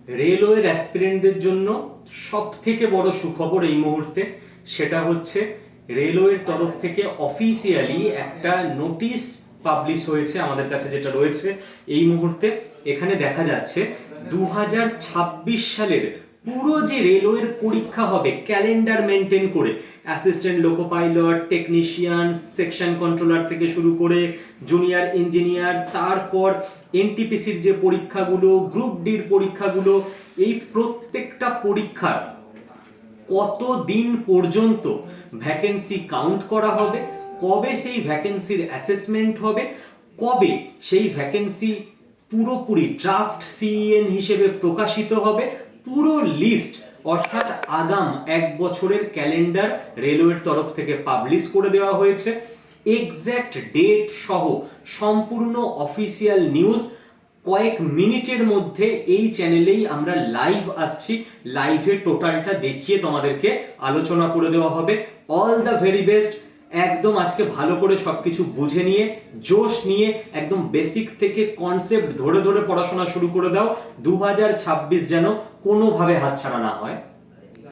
রেলওয়ের অ্যাসপিরেন্টদের জন্য সব থেকে বড় সুখবর এই মুহূর্তে, সেটা হচ্ছে রেলওয়ের তরফ থেকে অফিসিয়ালি একটা নোটিশ পাবলিশ হয়েছে আমাদের কাছে, যেটা রয়েছে এই মুহূর্তে। এখানে দেখা যাচ্ছে 2026 সালের পুরো যে রেলওয়ের পরীক্ষা হবে ক্যালেন্ডার মেনটেন করে, assistant loco pilot, technician, section controller থেকে শুরু করে জুনিয়র ইঞ্জিনিয়ার, তারপর এনটিপিসির যে পরীক্ষাগুলো, গ্রুপ ডির পরীক্ষাগুলো, এই প্রত্যেকটা পরীক্ষার কত দিন পর্যন্ত ভ্যাকেন্সি কাউন্ট করা হবে, কবে সেই ভ্যাকেন্সির অ্যাসেসমেন্ট হবে, কবে সেই ভ্যাকেন্সি পুরোপুরি ড্রাফট সিইএন হিসেবে প্রকাশিত হবে, পুরো লিস্ট অর্থাৎ আগাম এক বছরের ক্যালেন্ডার রেলওয়ের তরফ থেকে পাবলিশ করে দেওয়া হয়েছে। এক্স্যাক্ট ডেট সহ সম্পূর্ণ অফিসিয়াল নিউজ কয়েক মিনিটের মধ্যে এই চ্যানেলেই আমরা লাইভ আসছি, লাইভের টোটালটা দেখিয়ে তোমাদেরকে আলোচনা করে দেওয়া হবে। All the very best. একদম আজকে ভালো করে সবকিছু বুঝে নিয়ে, জোশ নিয়ে, একদম বেসিক থেকে কনসেপ্ট ধরে ধরে পড়াশোনা শুরু করে দাও। 2026 যেন কোনোভাবে হাতছাড়া না হয়।